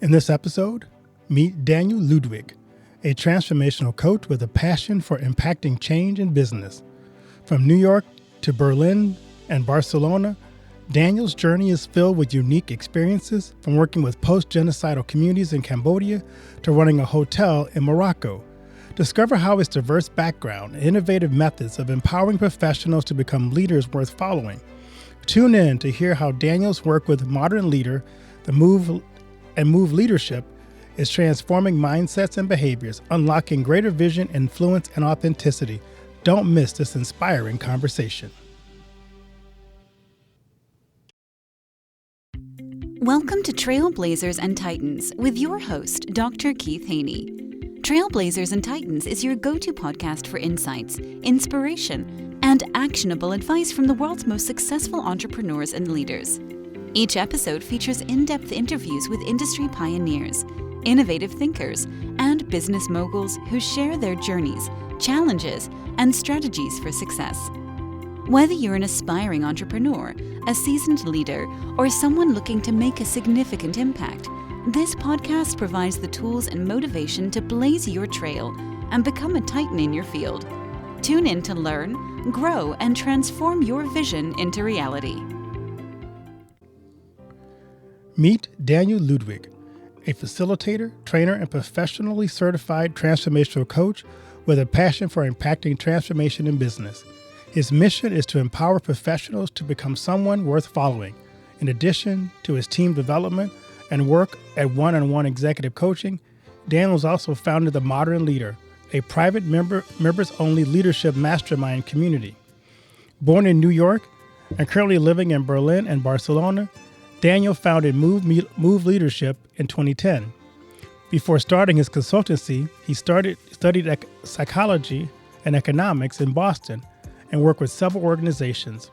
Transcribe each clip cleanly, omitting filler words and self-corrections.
In this episode, meet Daniel Ludevig, a transformational coach with a passion for impacting change in business. From New York to Berlin and Barcelona, Daniel's journey is filled with unique experiences, from working with post-genocidal communities in Cambodia to running a hotel in Morocco. Discover how his diverse background and innovative methods of empowering professionals to become leaders worth following. Tune in to hear how Daniel's work with Modern Leader, the Move leadership, is transforming mindsets and behaviors, unlocking greater vision, influence, and authenticity. Don't miss this inspiring conversation. Welcome to Trailblazers and Titans with your host, Dr. Keith Haney. Trailblazers and Titans is your go-to podcast for insights, inspiration, and actionable advice from the world's most successful entrepreneurs and leaders. Each episode features in-depth interviews with industry pioneers, innovative thinkers, and business moguls who share their journeys, challenges, and strategies for success. Whether you're an aspiring entrepreneur, a seasoned leader, or someone looking to make a significant impact, this podcast provides the tools and motivation to blaze your trail and become a titan in your field. Tune in to learn, grow, and transform your vision into reality. Meet Daniel Ludevig, a facilitator, trainer, and professionally certified transformational coach with a passion for impacting transformation in business. His mission is to empower professionals to become someone worth following. In addition to his team development and work at one-on-one executive coaching, Daniel's also founded the Modern Leader, a private members-only leadership mastermind community. Born in New York and currently living in Berlin and Barcelona, Daniel founded Move Leadership in 2010. Before starting his consultancy, he studied psychology and economics in Boston and worked with several organizations.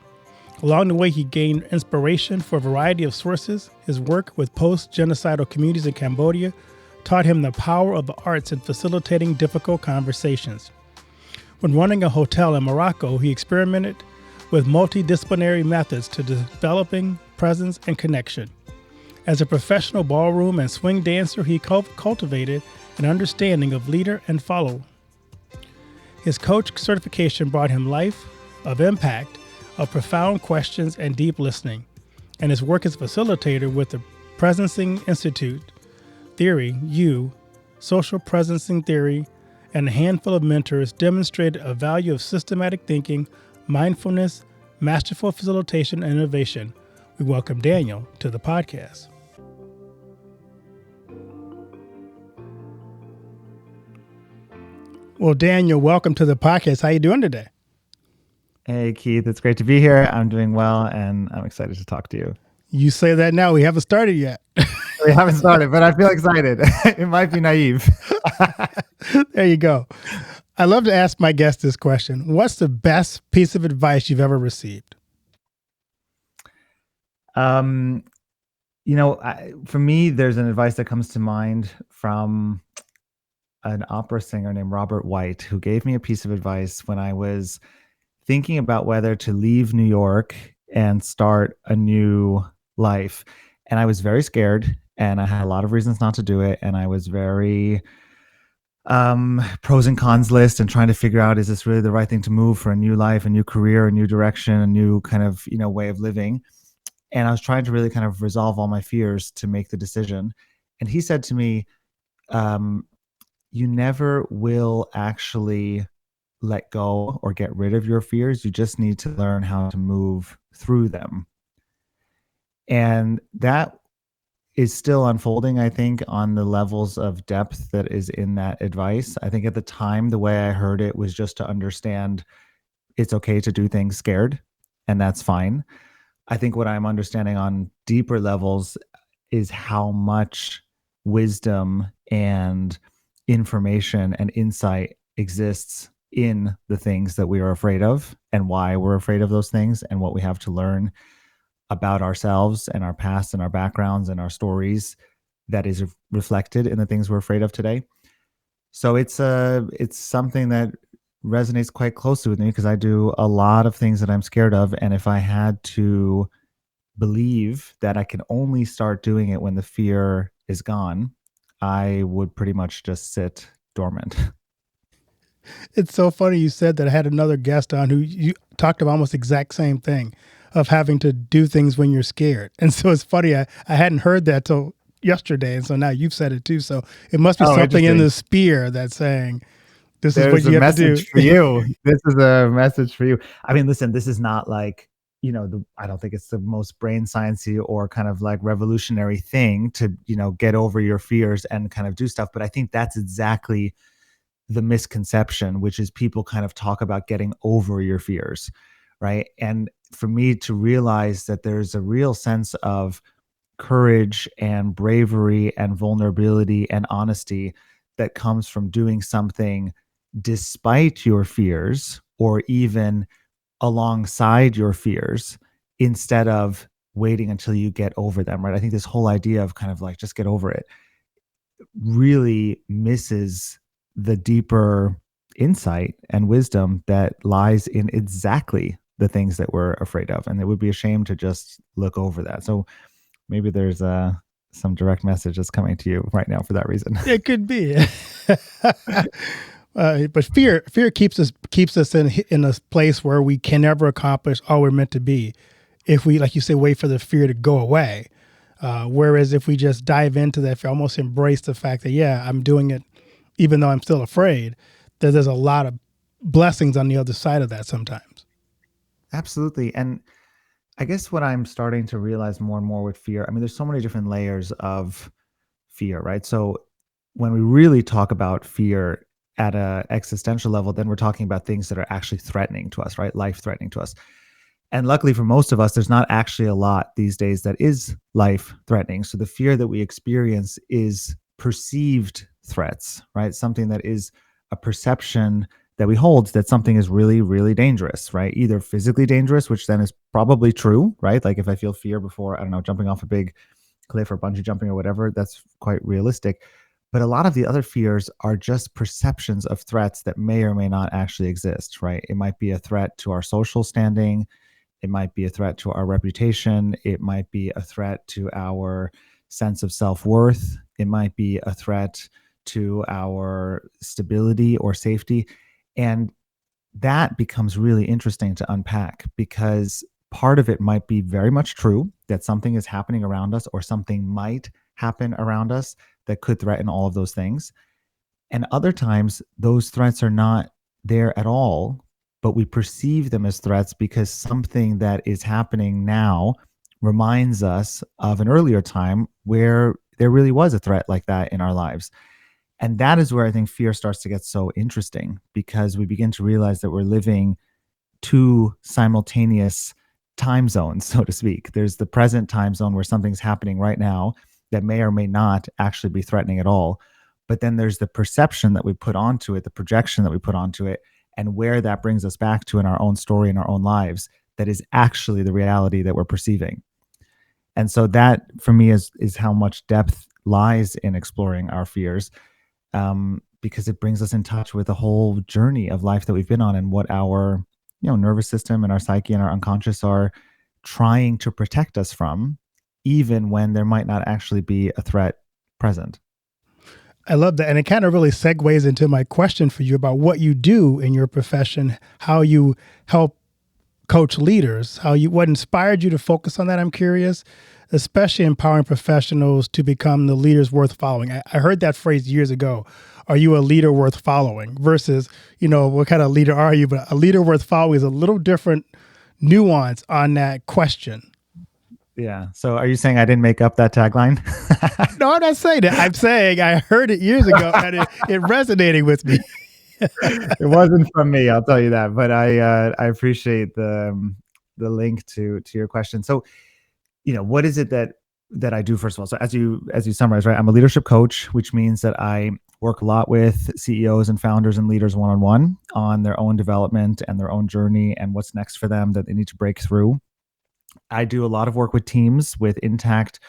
Along the way, he gained inspiration for a variety of sources. His work with post-genocidal communities in Cambodia taught him the power of the arts in facilitating difficult conversations. When running a hotel in Morocco, he experimented with multidisciplinary methods to developing presence and connection. As a professional ballroom and swing dancer, he cultivated an understanding of leader and follow. His coach certification brought him life of impact, of profound questions and deep listening, and his work as facilitator with the Presencing Institute, Theory, Social Presencing Theory, and a handful of mentors demonstrated a value of systematic thinking, mindfulness, masterful facilitation, and innovation. We welcome Daniel to the podcast. Well, Daniel, welcome to the podcast. How you doing today? Hey, Keith. It's great to be here. I'm doing well, and I'm excited to talk to you. You say that now. We haven't started yet. We haven't started, but I feel excited. It might be naive. There you go. I love to ask my guests this question. What's the best piece of advice you've ever received? For me, there's an advice that comes to mind from an opera singer named Robert White, who gave me a piece of advice when I was thinking about whether to leave New York and start a new life. And I was very scared, and I had a lot of reasons not to do it. And I was very pros and cons list and trying to figure out, is this really the right thing to move for a new life, a new career, a new direction, a new kind of, way of living. And I was trying to really kind of resolve all my fears to make the decision. And he said to me, you never will actually let go or get rid of your fears. You just need to learn how to move through them. And that is still unfolding, I think, on the levels of depth that is in that advice. I think at the time, the way I heard it was just to understand it's okay to do things scared, and that's fine. I think what I'm understanding on deeper levels is how much wisdom and information and insight exists in the things that we are afraid of, and why we're afraid of those things, and what we have to learn about ourselves and our past and our backgrounds and our stories that is reflected in the things we're afraid of today. So it's something that resonates quite closely with me, because I do a lot of things that I'm scared of. And if I had to believe that I can only start doing it when the fear is gone, I would pretty much just sit dormant. It's so funny you said that. I had another guest on who you talked about almost the exact same thing of having to do things when you're scared. And so it's funny, I hadn't heard that till yesterday. And so now you've said it too. So it must be Oh, something in interesting. the spear that's saying, this is what There's a you have to do. message for you. This is a message for you. I mean, listen, this is not like, I don't think it's the most brain sciencey or kind of like revolutionary thing to, get over your fears and kind of do stuff. But I think that's exactly the misconception, which is people kind of talk about getting over your fears, right? And for me to realize that there's a real sense of courage and bravery and vulnerability and honesty that comes from doing something despite your fears or even alongside your fears instead of waiting until you get over them, right? I think this whole idea of kind of like just get over it really misses the deeper insight and wisdom that lies in exactly the things that we're afraid of. And it would be a shame to just look over that. So maybe there's some direct message that's coming to you right now for that reason. It could be. But fear keeps us in a place where we can never accomplish all we're meant to be if we, like you say, wait for the fear to go away. Whereas if we just dive into that fear, almost embrace the fact that, yeah, I'm doing it even though I'm still afraid, that there's a lot of blessings on the other side of that sometimes. Absolutely. And I guess what I'm starting to realize more and more with fear, I mean, there's so many different layers of fear, right? So when we really talk about fear at a existential level, then we're talking about things that are actually threatening to us, right? Life threatening to us. And luckily for most of us, there's not actually a lot these days that is life threatening. So the fear that we experience is perceived threats, right? Something that is a perception that we hold that something is really, really dangerous, right? Either physically dangerous, which then is probably true, right? Like if I feel fear before, I don't know, jumping off a big cliff or bungee jumping or whatever, that's quite realistic. But a lot of the other fears are just perceptions of threats that may or may not actually exist, right? It might be a threat to our social standing. It might be a threat to our reputation. It might be a threat to our sense of self-worth. It might be a threat to our stability or safety. And that becomes really interesting to unpack because part of it might be very much true that something is happening around us or something might happen around us that could threaten all of those things. And other times, those threats are not there at all, but we perceive them as threats because something that is happening now reminds us of an earlier time where there really was a threat like that in our lives. And that is where I think fear starts to get so interesting because we begin to realize that we're living two simultaneous time zones, so to speak. There's the present time zone where something's happening right now that may or may not actually be threatening at all. But then there's the perception that we put onto it, the projection that we put onto it, and where that brings us back to in our own story, in our own lives, that is actually the reality that we're perceiving. And so that for me is how much depth lies in exploring our fears, because it brings us in touch with the whole journey of life that we've been on and what our nervous system and our psyche and our unconscious are trying to protect us from, even when there might not actually be a threat present. I love that. And it kind of really segues into my question for you about what you do in your profession, how you help coach leaders, what inspired you to focus on that. I'm curious, especially empowering professionals to become the leaders worth following. I heard that phrase years ago. Are you a leader worth following versus, what kind of leader are you? But a leader worth following is a little different nuance on that question. Yeah. So are you saying I didn't make up that tagline? No, I'm not saying that. I'm saying I heard it years ago and it resonated with me. It wasn't from me, I'll tell you that. But I appreciate the link to your question. So, what is it that I do first of all? So as you summarize, right, I'm a leadership coach, which means that I work a lot with CEOs and founders and leaders one-on-one on their own development and their own journey and what's next for them that they need to break through. I do a lot of work with teams, with intact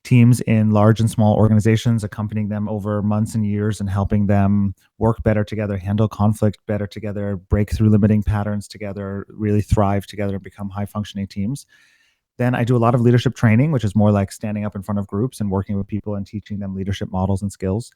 teams in large and small organizations, accompanying them over months and years and helping them work better together, handle conflict better together, break through limiting patterns together, really thrive together and become high functioning teams. Then I do a lot of leadership training, which is more like standing up in front of groups and working with people and teaching them leadership models and skills.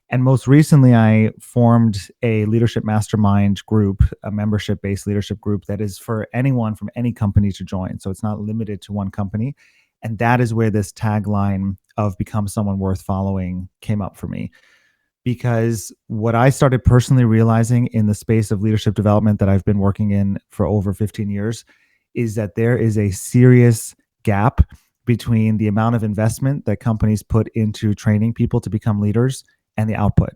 And most recently, I formed a leadership mastermind group, a membership based leadership group that is for anyone from any company to join. So it's not limited to one company. And that is where this tagline of become someone worth following came up for me. Because what I started personally realizing in the space of leadership development that I've been working in for over 15 years is that there is a serious gap between the amount of investment that companies put into training people to become leaders and the output.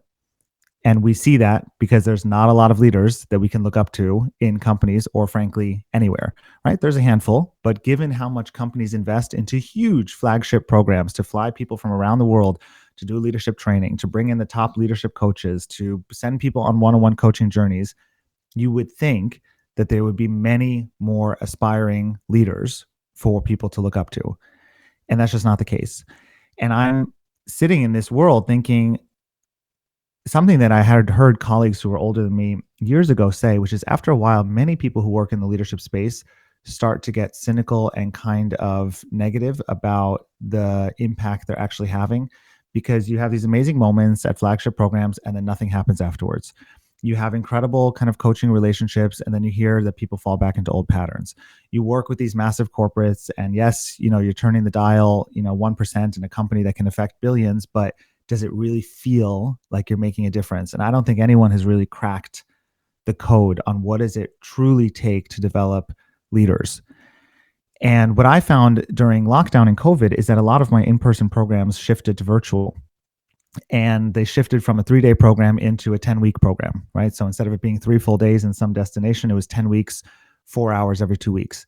And we see that because there's not a lot of leaders that we can look up to in companies or frankly anywhere, right? There's a handful, but given how much companies invest into huge flagship programs to fly people from around the world to do leadership training, to bring in the top leadership coaches, to send people on one-on-one coaching journeys, you would think that there would be many more aspiring leaders for people to look up to. And that's just not the case. And I'm sitting in this world thinking something that I had heard colleagues who were older than me years ago say, which is after a while, many people who work in the leadership space start to get cynical and kind of negative about the impact they're actually having, because you have these amazing moments at flagship programs and then nothing happens afterwards. You have incredible kind of coaching relationships, and then you hear that people fall back into old patterns. You work with these massive corporates, and yes, you're turning the dial, 1% in a company that can affect billions, but does it really feel like you're making a difference? And I don't think anyone has really cracked the code on what does it truly take to develop leaders. And what I found during lockdown and COVID is that a lot of my in-person programs shifted to virtual. And they shifted from a 3-day program into a 10-week program, right? So instead of it being 3 full days in some destination, it was 10 weeks, 4 hours every 2 weeks.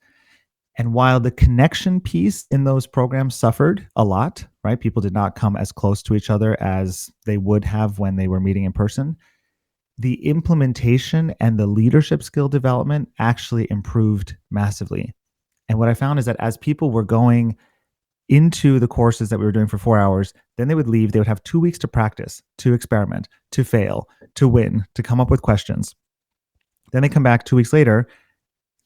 And while the connection piece in those programs suffered a lot, right? People did not come as close to each other as they would have when they were meeting in person. The implementation and the leadership skill development actually improved massively. And what I found is that as people were going into the courses that we were doing for 4 hours, then they would leave, they would have 2 weeks to practice, to experiment, to fail, to win, to come up with questions. Then they come back 2 weeks later,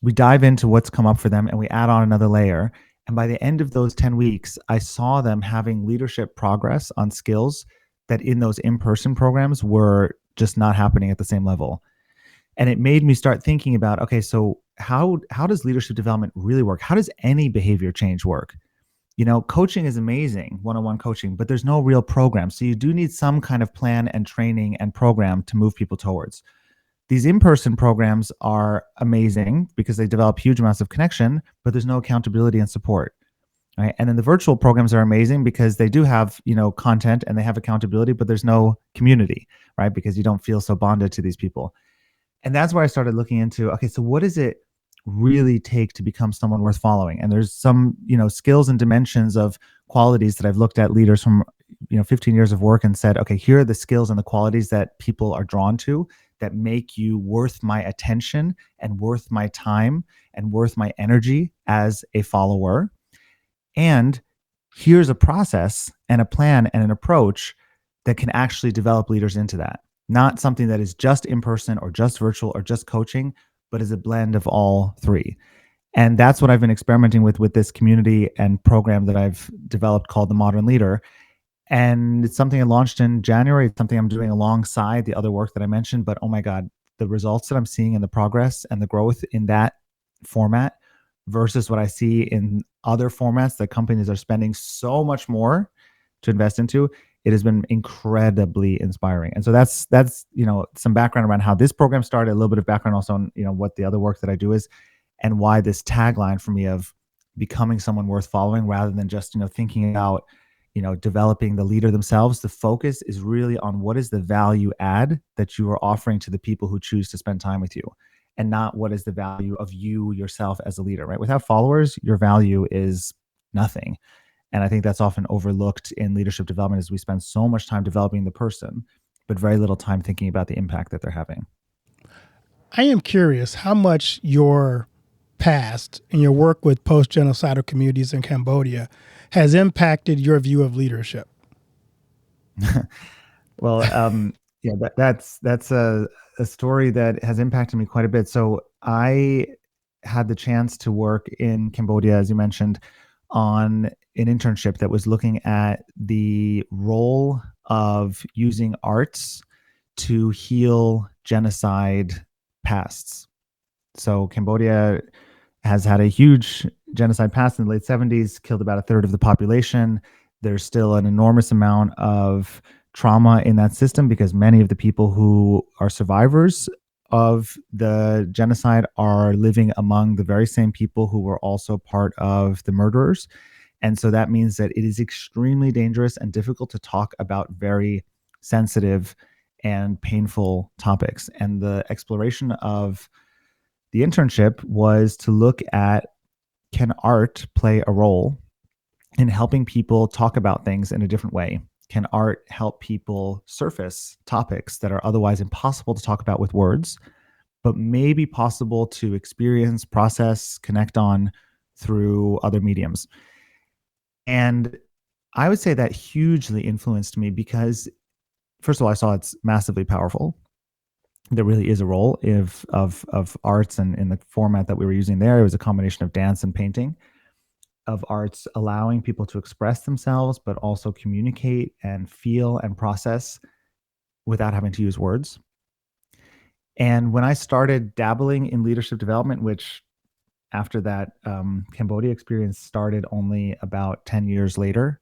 we dive into what's come up for them and we add on another layer. And by the end of those 10 weeks, I saw them having leadership progress on skills that in those in-person programs were just not happening at the same level. And it made me start thinking about, okay, so how does leadership development really work? How does any behavior change work? Coaching is amazing, one-on-one coaching, but there's no real program. So you do need some kind of plan and training and program to move people towards. These in-person programs are amazing because they develop huge amounts of connection, but there's no accountability and support, right? And then the virtual programs are amazing because they do have, content and they have accountability, but there's no community, right? Because you don't feel so bonded to these people. And that's where I started looking into, okay, so what does it really take to become someone worth following? And there's some, skills and dimensions of qualities that I've looked at leaders from, 15 years of work and said, okay, here are the skills and the qualities that people are drawn to that make you worth my attention and worth my time and worth my energy as a follower. And here's a process and a plan and an approach that can actually develop leaders into that. Not something that is just in person or just virtual or just coaching, but is a blend of all three. And that's what I've been experimenting with this community and program that I've developed called the Modern Leader. And it's something I launched in January. It's something I'm doing alongside the other work that I mentioned. But oh my God, the results that I'm seeing and the progress and the growth in that format versus what I see in other formats that companies are spending so much more to invest into, it has been incredibly inspiring. And so that's some background around how this program started, a little bit of background also on what the other work that I do is, and why this tagline for me of becoming someone worth following rather than just thinking about developing the leader themselves. The focus is really on what is the value add that you are offering to the people who choose to spend time with you, and not what is the value of you yourself as a leader, right? Without followers, your value is nothing. And I think that's often overlooked in leadership development, is we spend so much time developing the person, but very little time thinking about the impact that they're having. I am curious how much your past and your work with post-genocidal communities in Cambodia has impacted your view of leadership. Well, that's a story that has impacted me quite a bit. So I had the chance to work in Cambodia, as you mentioned, on an internship that was looking at the role of using arts to heal genocide pasts. So Cambodia has had a huge genocide past in the late 70s, killed about a third of the population. There's still an enormous amount of trauma in that system because many of the people who are survivors of the genocide are living among the very same people who were also part of the murderers. And so that means that it is extremely dangerous and difficult to talk about very sensitive and painful topics. And the exploration of the internship was to look at, can art play a role in helping people talk about things in a different way? Can art help people surface topics that are otherwise impossible to talk about with words, but may be possible to experience, process, connect on through other mediums? And I would say that hugely influenced me because, first of all, I saw it's massively powerful. There really is a role of arts, and in the format that we were using there, it was a combination of dance and painting, of arts allowing people to express themselves, but also communicate and feel and process without having to use words. And when I started dabbling in leadership development, which after that Cambodia experience started only about 10 years later,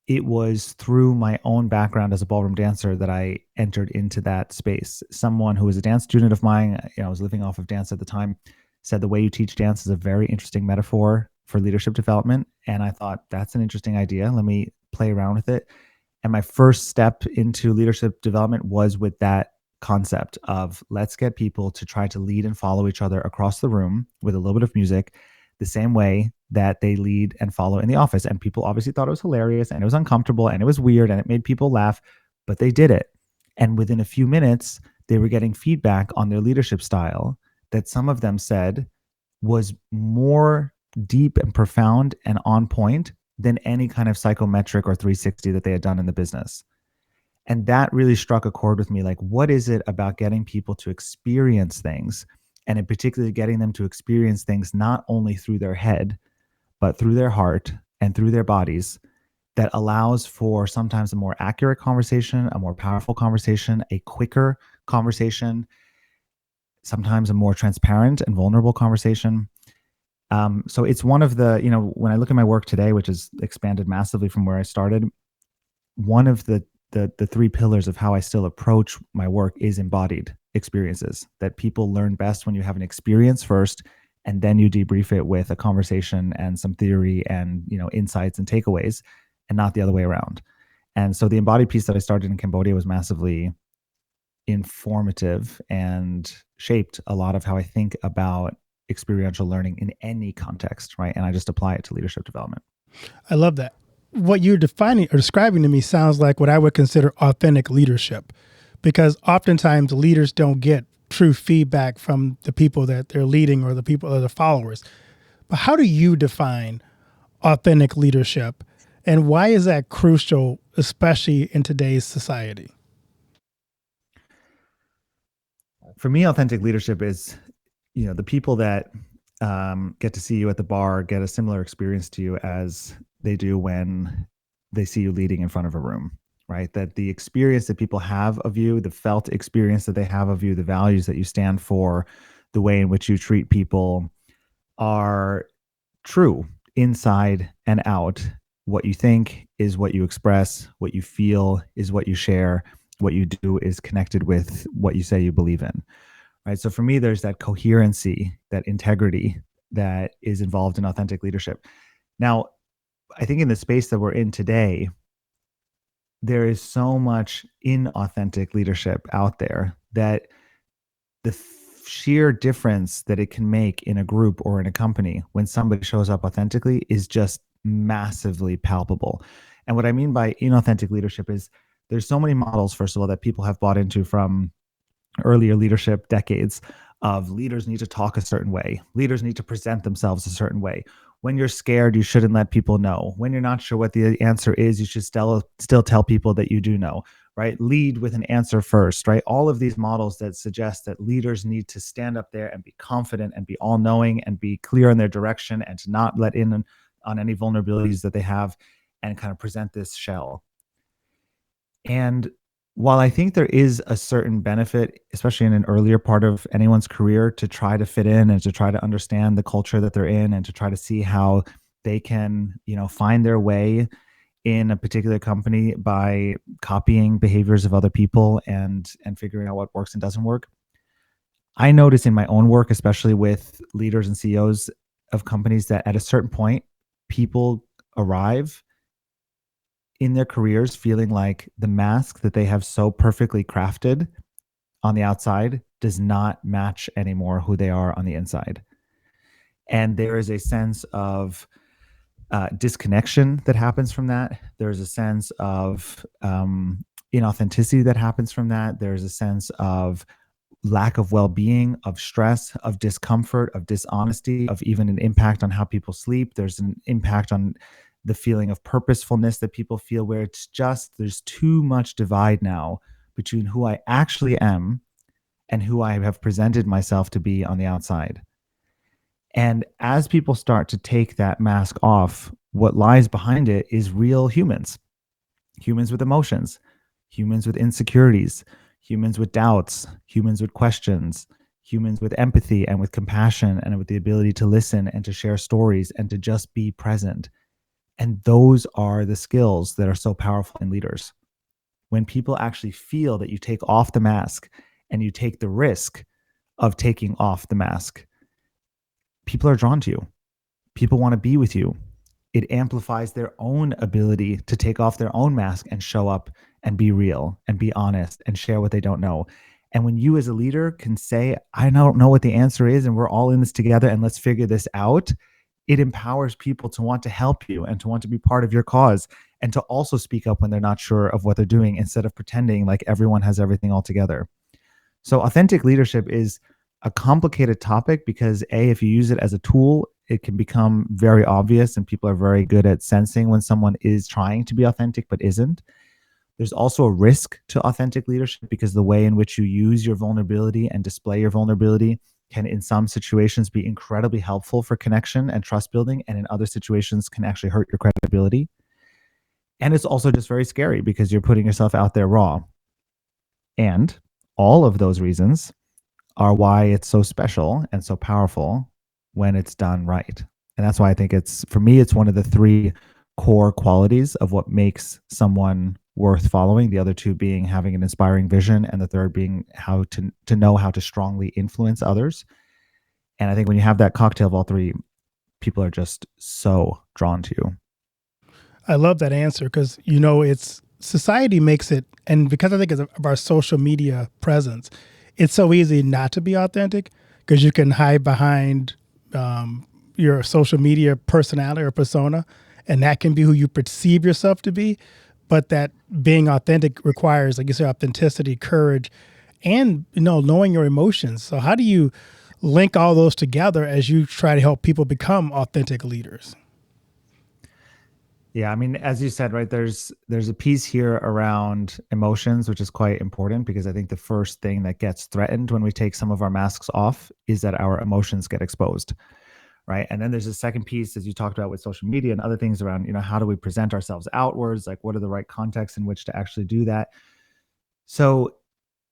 it was through my own background as a ballroom dancer that I entered into that space. Someone who was a dance student of mine, I was living off of dance at the time, said the way you teach dance is a very interesting metaphor for leadership development. And I thought, that's an interesting idea. Let me play around with it. And my first step into leadership development was with that concept of, let's get people to try to lead and follow each other across the room with a little bit of music, the same way that they lead and follow in the office. And people obviously thought it was hilarious and it was uncomfortable and it was weird and it made people laugh, but they did it. And within a few minutes, they were getting feedback on their leadership style that some of them said was more deep and profound and on point than any kind of psychometric or 360 that they had done in the business. And that really struck a chord with me. Like, what is it about getting people to experience things, and in particular getting them to experience things not only through their head, but through their heart and through their bodies, that allows for sometimes a more accurate conversation, a more powerful conversation, a quicker conversation, sometimes a more transparent and vulnerable conversation. So it's one of the, when I look at my work today, which has expanded massively from where I started, one of the three pillars of how I still approach my work is embodied experiences, that people learn best when you have an experience first, and then you debrief it with a conversation and some theory and, insights and takeaways, and not the other way around. And so the embodied piece that I started in Cambodia was massively informative and shaped a lot of how I think about experiential learning in any context, right? And I just apply it to leadership development. I love that. What you're defining or describing to me sounds like what I would consider authentic leadership, because oftentimes leaders don't get true feedback from the people that they're leading or the people or the followers. But how do you define authentic leadership, and why is that crucial, especially in today's society? For me, authentic leadership is, the people that get to see you at the bar get a similar experience to you as they do when they see you leading in front of a room, right? That the experience that people have of you, the felt experience that they have of you, the values that you stand for, the way in which you treat people are true inside and out. What you think is what you express, what you feel is what you share, what you do is connected with what you say you believe in. Right. So for me, there's that coherency, that integrity that is involved in authentic leadership. Now, I think in the space that we're in today, there is so much inauthentic leadership out there that the sheer difference that it can make in a group or in a company when somebody shows up authentically is just massively palpable. And what I mean by inauthentic leadership is there's so many models, first of all, that people have bought into from earlier leadership decades of leaders need to talk a certain way. Leaders need to present themselves a certain way. When you're scared, you shouldn't let people know. When you're not sure what the answer is, you should still tell people that you do know, right? Lead with an answer first, right? All of these models that suggest that leaders need to stand up there and be confident and be all-knowing and be clear in their direction and to not let in on any vulnerabilities that they have and kind of present this shell. And while I think there is a certain benefit, especially in an earlier part of anyone's career, to try to fit in and to try to understand the culture that they're in and to try to see how they can, find their way in a particular company by copying behaviors of other people and figuring out what works and doesn't work. I notice in my own work, especially with leaders and CEOs of companies, that at a certain point, people arrive in their careers feeling like the mask that they have so perfectly crafted on the outside does not match anymore who they are on the inside. And there is a sense of disconnection that happens from that. There's a sense of inauthenticity that happens from that. There's a sense of lack of well-being, of stress, of discomfort, of dishonesty, of even an impact on how people sleep. There's an impact on the feeling of purposefulness that people feel, where it's just there's too much divide now between who I actually am and who I have presented myself to be on the outside. And as people start to take that mask off, what lies behind it is real humans, humans with emotions, humans with insecurities, humans with doubts, humans with questions, humans with empathy and with compassion and with the ability to listen and to share stories and to just be present. And those are the skills that are so powerful in leaders. When people actually feel that you take off the mask and you take the risk of taking off the mask, people are drawn to you. People want to be with you. It amplifies their own ability to take off their own mask and show up and be real and be honest and share what they don't know. And when you as a leader can say, I don't know what the answer is and we're all in this together and let's figure this out, it empowers people to want to help you and to want to be part of your cause and to also speak up when they're not sure of what they're doing instead of pretending like everyone has everything all together. So authentic leadership is a complicated topic because if you use it as a tool, it can become very obvious and people are very good at sensing when someone is trying to be authentic but isn't. There's also a risk to authentic leadership because the way in which you use your vulnerability and display your vulnerability can in some situations be incredibly helpful for connection and trust building, and in other situations can actually hurt your credibility. And it's also just very scary because you're putting yourself out there raw. And all of those reasons are why it's so special and so powerful when it's done right. And that's why I think for me, it's one of the three core qualities of what makes someone worth following. The other two being having an inspiring vision, and the third being how to know how to strongly influence others. And I think when you have that cocktail of all three, people are just so drawn to you. I love that answer because, it's society makes it, and because I think of our social media presence, it's so easy not to be authentic because you can hide behind your social media personality or persona, and that can be who you perceive yourself to be. But that being authentic requires, like you said, authenticity, courage, and knowing your emotions. So how do you link all those together as you try to help people become authentic leaders? Yeah, I mean, as you said, right, there's a piece here around emotions, which is quite important because I think the first thing that gets threatened when we take some of our masks off is that our emotions get exposed, right? And then there's a second piece, as you talked about with social media and other things around, how do we present ourselves outwards? Like, what are the right contexts in which to actually do that? So,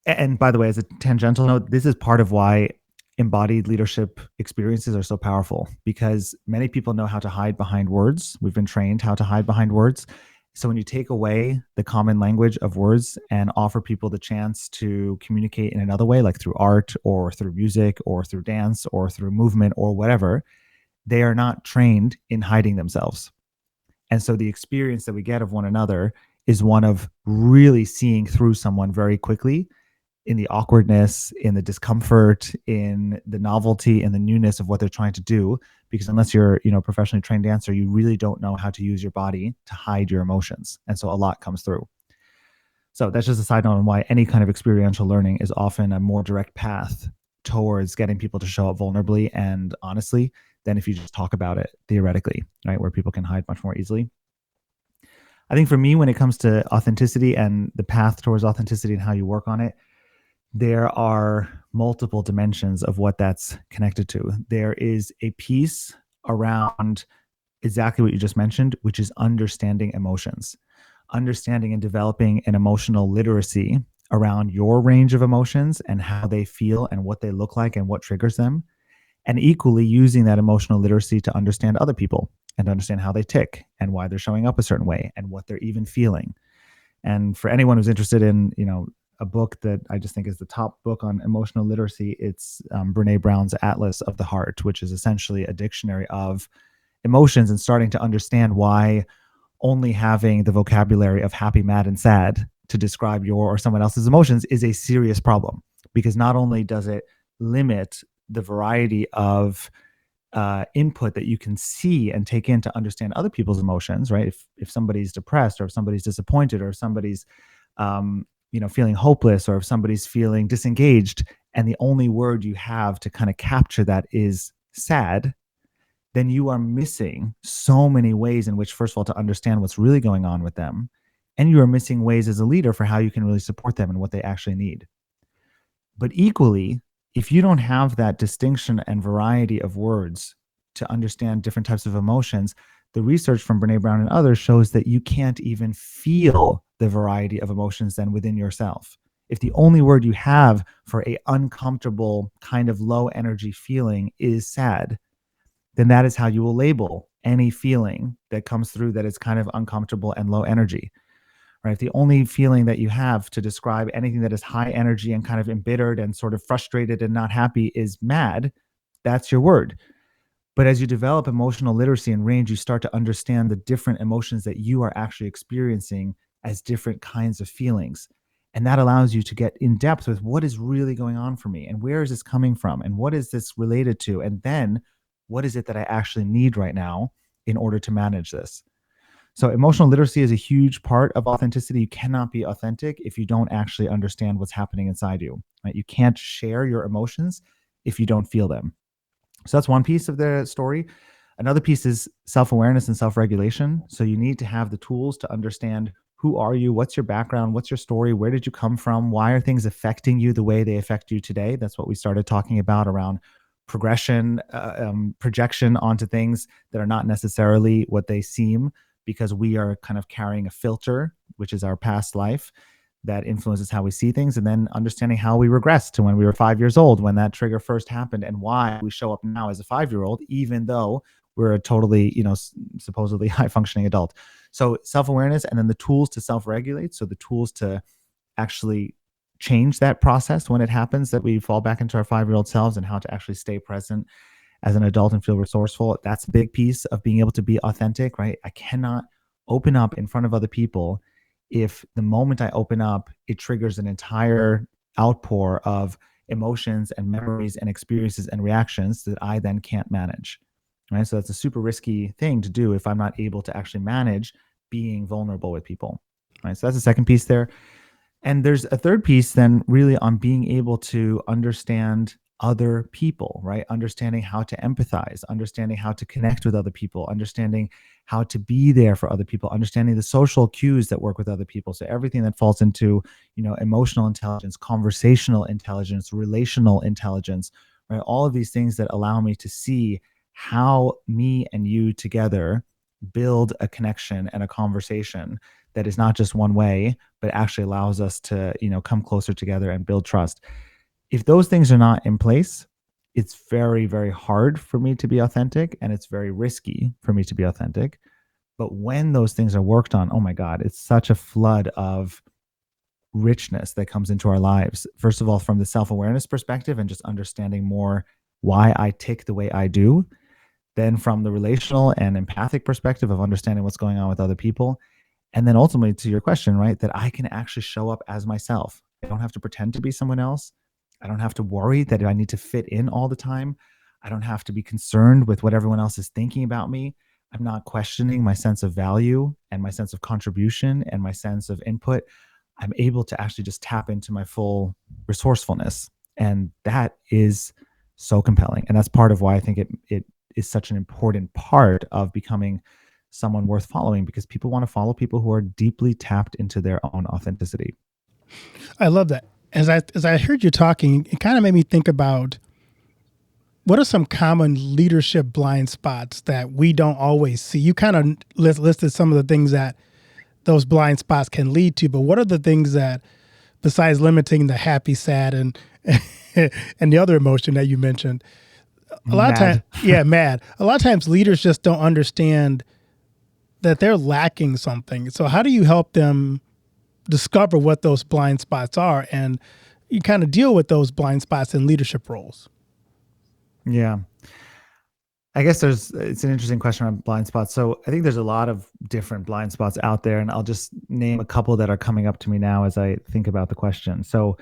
and by the way, as a tangential note, this is part of why embodied leadership experiences are so powerful, because many people know how to hide behind words. We've been trained how to hide behind words. So when you take away the common language of words and offer people the chance to communicate in another way, like through art or through music or through dance or through movement or whatever, they are not trained in hiding themselves. And so the experience that we get of one another is one of really seeing through someone very quickly, in the awkwardness, in the discomfort, in the novelty, and the newness of what they're trying to do. Because unless you're, professionally trained dancer, you really don't know how to use your body to hide your emotions. And so a lot comes through. So that's just a side note on why any kind of experiential learning is often a more direct path towards getting people to show up vulnerably and honestly than if you just talk about it theoretically, right? Where people can hide much more easily. I think for me, when it comes to authenticity and the path towards authenticity and how you work on it, there are multiple dimensions of what that's connected to. There is a piece around exactly what you just mentioned, which is understanding emotions, understanding and developing an emotional literacy around your range of emotions and how they feel and what they look like and what triggers them. And equally using that emotional literacy to understand other people and understand how they tick and why they're showing up a certain way and what they're even feeling. And for anyone who's interested in, a book that I just think is the top book on emotional literacy, it's Brene Brown's Atlas of the Heart, which is essentially a dictionary of emotions and starting to understand why only having the vocabulary of happy, mad, and sad to describe your or someone else's emotions is a serious problem, because not only does it limit the variety of input that you can see and take in to understand other people's emotions, right? If somebody's depressed, or if somebody's disappointed, or if somebody's feeling hopeless, or if somebody's feeling disengaged, and the only word you have to kind of capture that is sad, then you are missing so many ways in which, first of all, to understand what's really going on with them, and you are missing ways as a leader for how you can really support them and what they actually need. But equally, if you don't have that distinction and variety of words to understand different types of emotions, the research from Brene Brown and others shows that you can't even feel the variety of emotions then within yourself. If the only word you have for a uncomfortable kind of low energy feeling is sad, then that is how you will label any feeling that comes through that is kind of uncomfortable and low energy. Right? The only feeling that you have to describe anything that is high energy and kind of embittered and sort of frustrated and not happy is mad. That's your word. But as you develop emotional literacy and range, you start to understand the different emotions that you are actually experiencing as different kinds of feelings. And that allows you to get in depth with what is really going on for me, and where is this coming from, and what is this related to? And then what is it that I actually need right now in order to manage this? So emotional literacy is a huge part of authenticity. You cannot be authentic if you don't actually understand what's happening inside you, right? You can't share your emotions if you don't feel them. So that's one piece of the story. Another piece is self-awareness and self-regulation. So you need to have the tools to understand, who are you? What's your background? What's your story? Where did you come from? Why are things affecting you the way they affect you today? That's what we started talking about around progression, projection onto things that are not necessarily what they seem, because we are kind of carrying a filter, which is our past life, that influences how we see things, and then understanding how we regress to when we were 5 years old, when that trigger first happened, and why we show up now as a 5-year-old, even though we're a totally, supposedly high functioning adult. So self-awareness, and then the tools to self-regulate. So the tools to actually change that process when it happens, that we fall back into our 5-year-old selves, and how to actually stay present as an adult and feel resourceful. That's a big piece of being able to be authentic, right? I cannot open up in front of other people if the moment I open up, it triggers an entire outpour of emotions and memories and experiences and reactions that I then can't manage, right? So that's a super risky thing to do if I'm not able to actually manage being vulnerable with people, right? So that's the second piece there. And there's a third piece then, really, on being able to understand other people, right? Understanding how to empathize, understanding how to connect with other people, understanding how to be there for other people, understanding the social cues that work with other people. So everything that falls into, emotional intelligence, conversational intelligence, relational intelligence, right? All of these things that allow me to see how me and you together build a connection and a conversation that is not just one way, but actually allows us to, come closer together and build trust. If those things are not in place, it's very, very hard for me to be authentic, and it's very risky for me to be authentic. But when those things are worked on, oh my God, it's such a flood of richness that comes into our lives. First of all, from the self-awareness perspective and just understanding more why I tick the way I do. Then from the relational and empathic perspective of understanding what's going on with other people. And then ultimately, to your question, right, that I can actually show up as myself. I don't have to pretend to be someone else. I don't have to worry that I need to fit in all the time. I don't have to be concerned with what everyone else is thinking about me. I'm not questioning my sense of value and my sense of contribution and my sense of input. I'm able to actually just tap into my full resourcefulness. And that is so compelling. And that's part of why I think it is such an important part of becoming someone worth following, because people want to follow people who are deeply tapped into their own authenticity. I love that. As I heard you talking, it kind of made me think about what are some common leadership blind spots that we don't always see. You kind of listed some of the things that those blind spots can lead to, but what are the things that, besides limiting the happy, sad, and and the other emotion that you mentioned, a lot of times, Mad. yeah, mad. A lot of times, leaders just don't understand that they're lacking something. So, how do you help them discover what those blind spots are, and you kind of deal with those blind spots in leadership roles? Yeah. I guess it's an interesting question on blind spots. So I think there's a lot of different blind spots out there, and I'll just name a couple that are coming up to me now as I think about the question. So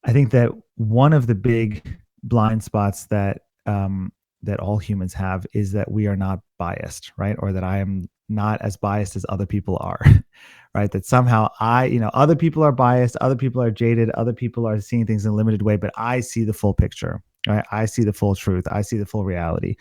I think that one of the big blind spots that all humans have is that we are not biased, right? Or that I am not as biased as other people are, right? That somehow other people are biased, other people are jaded, other people are seeing things in a limited way, but I see the full picture, right? I see the full truth. I see the full reality.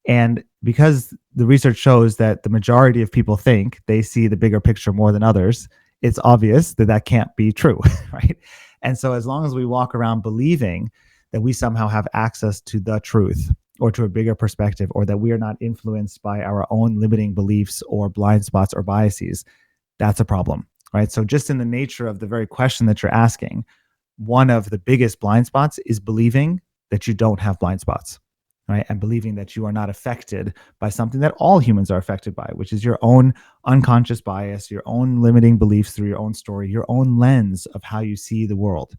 And because the research shows that the majority of people think they see the bigger picture more than others, it's obvious that that can't be true, right? And so as long as we walk around believing that we somehow have access to the truth or to a bigger perspective, or that we are not influenced by our own limiting beliefs or blind spots or biases, that's a problem, right? So just in the nature of the very question that you're asking, one of the biggest blind spots is believing that you don't have blind spots, right? And believing that you are not affected by something that all humans are affected by, which is your own unconscious bias, your own limiting beliefs through your own story, your own lens of how you see the world,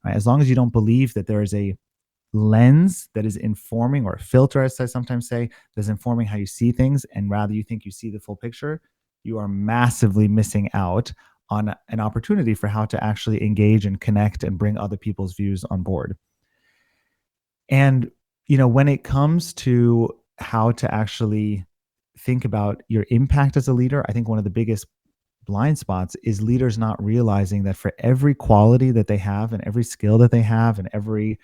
right? As long as you don't believe that there is a lens that is informing, or a filter, as I sometimes say, that's informing how you see things, and rather you think you see the full picture, you are massively missing out on an opportunity for how to actually engage and connect and bring other people's views on board. And, when it comes to how to actually think about your impact as a leader, I think one of the biggest blind spots is leaders not realizing that for every quality that they have and every skill that they have and every,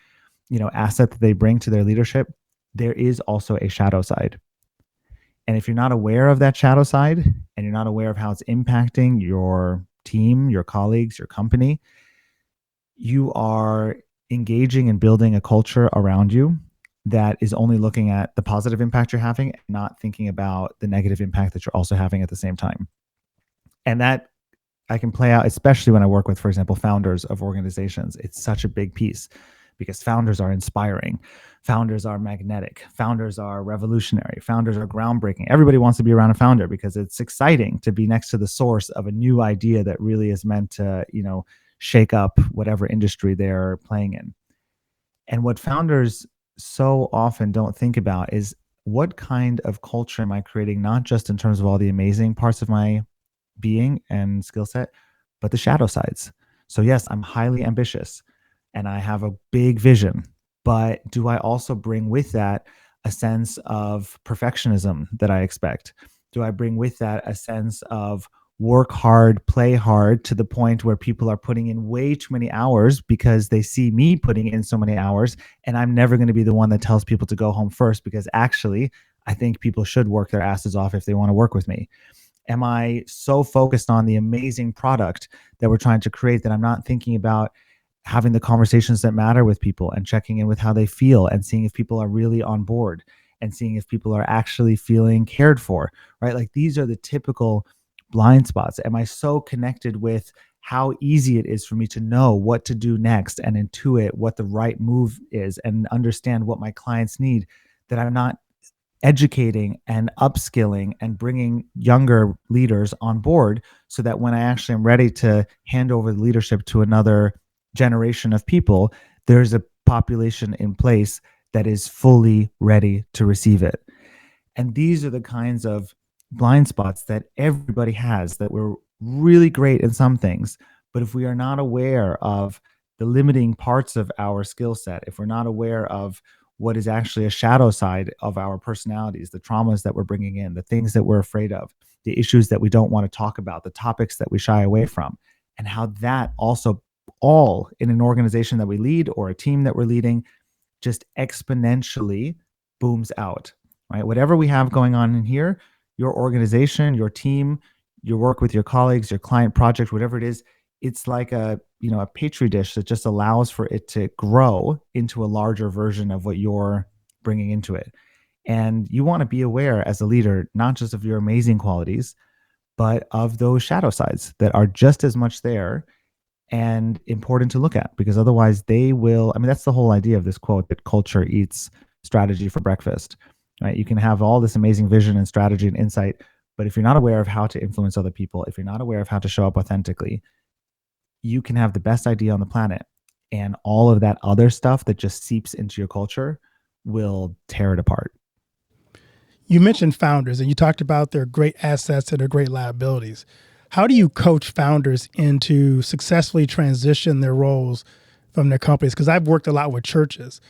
asset that they bring to their leadership, there is also a shadow side. And if you're not aware of that shadow side, and you're not aware of how it's impacting your team, your colleagues, your company, you are engaging and building a culture around you that is only looking at the positive impact you're having, and not thinking about the negative impact that you're also having at the same time. And that I can play out, especially when I work with, for example, founders of organizations. It's such a big piece because founders are inspiring. Founders are magnetic. Founders are revolutionary. Founders are groundbreaking. Everybody wants to be around a founder because it's exciting to be next to the source of a new idea that really is meant to, shake up whatever industry they're playing in. And what founders so often don't think about is, what kind of culture am I creating, not just in terms of all the amazing parts of my being and skill set, but the shadow sides. So yes, I'm highly ambitious and I have a big vision, but do I also bring with that a sense of perfectionism that I expect? Do I bring with that a sense of work hard, play hard, to the point where people are putting in way too many hours because they see me putting in so many hours, and I'm never going to be the one that tells people to go home first, because actually I think people should work their asses off if they want to work with me? Am I so focused on the amazing product that we're trying to create that I'm not thinking about having the conversations that matter with people, and checking in with how they feel, and seeing if people are really on board, and seeing if people are actually feeling cared for, right? Like, these are the typical blind spots. Am I so connected with how easy it is for me to know what to do next and intuit what the right move is and understand what my clients need, that I'm not educating and upskilling and bringing younger leaders on board, so that when I actually am ready to hand over the leadership to another generation of people, there's a population in place that is fully ready to receive it. And these are the kinds of blind spots that everybody has, that we're really great in some things. But if we are not aware of the limiting parts of our skill set, if we're not aware of what is actually a shadow side of our personalities, the traumas that we're bringing in, the things that we're afraid of, the issues that we don't want to talk about, the topics that we shy away from, and how that also all in an organization that we lead or a team that we're leading just exponentially booms out, right? Whatever we have going on in here, your organization, your team, your work with your colleagues, your client project, whatever it is, it's like a petri dish that just allows for it to grow into a larger version of what you're bringing into it. And you want to be aware as a leader, not just of your amazing qualities, but of those shadow sides that are just as much there and important to look at, because otherwise they will. I mean, that's the whole idea of this quote, that culture eats strategy for breakfast, right? You can have all this amazing vision and strategy and insight, but if you're not aware of how to influence other people, if you're not aware of how to show up authentically, you can have the best idea on the planet, and all of that other stuff that just seeps into your culture will tear it apart. You mentioned founders and you talked about their great assets and their great liabilities. How do you coach founders into successfully transition their roles from their companies? Because I've worked a lot with churches,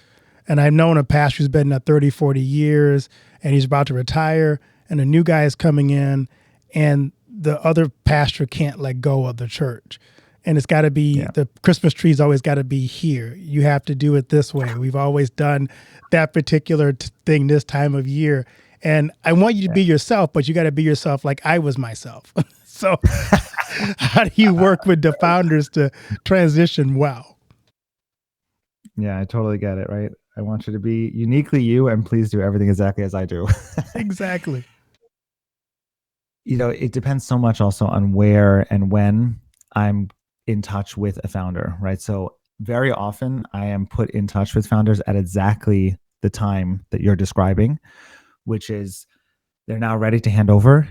and I've known a pastor who's been there 30, 40 years, and he's about to retire, and a new guy is coming in, and the other pastor can't let go of the church. And it's got to be, the Christmas tree's always got to be here. You have to do it this way. We've always done that particular thing this time of year. And I want you to be yourself, but you got to be yourself like I was myself. So how do you work with the founders to transition well? Yeah, I totally get it, right? I want you to be uniquely you, and please do everything exactly as I do. Exactly. It depends so much also on where and when I'm in touch with a founder, right? So very often I am put in touch with founders at exactly the time that you're describing, which is they're now ready to hand over,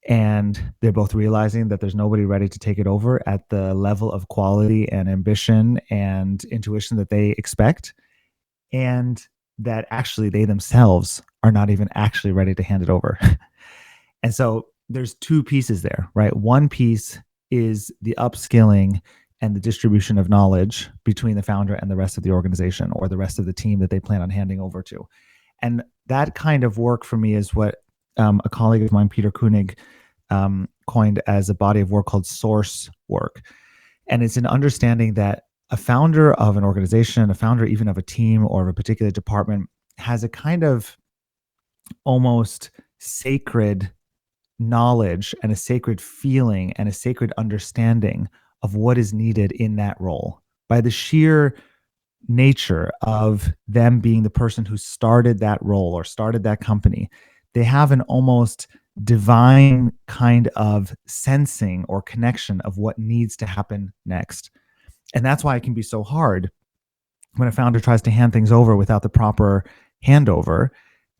and they're both realizing that there's nobody ready to take it over at the level of quality and ambition and intuition that they expect, and that actually they themselves are not even actually ready to hand it over. And so there's two pieces there, right? One piece is the upskilling and the distribution of knowledge between the founder and the rest of the organization or the rest of the team that they plan on handing over to. And that kind of work for me is what a colleague of mine, Peter Koenig, coined as a body of work called source work. And it's an understanding that a founder of an organization, a founder even of a team or of a particular department, has a kind of almost sacred knowledge and a sacred feeling and a sacred understanding of what is needed in that role by the sheer nature of them being the person who started that role or started that company. They have an almost divine kind of sensing or connection of what needs to happen next. And that's why it can be so hard when a founder tries to hand things over without the proper handover,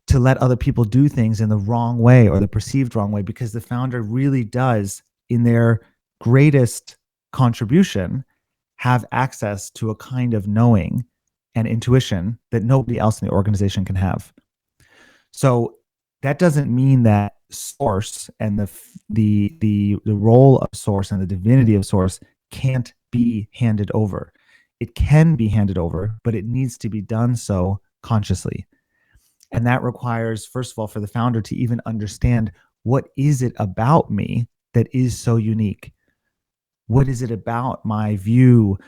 to let other people do things in the wrong way or the perceived wrong way, because the founder really does, in their greatest contribution, have access to a kind of knowing and intuition that nobody else in the organization can have. So that doesn't mean that source and the role of source and the divinity of source can't be handed over. It can be handed over, but it needs to be done so consciously. And that requires, first of all, for the founder to even understand, what is it about me that is so unique? What is it about my view,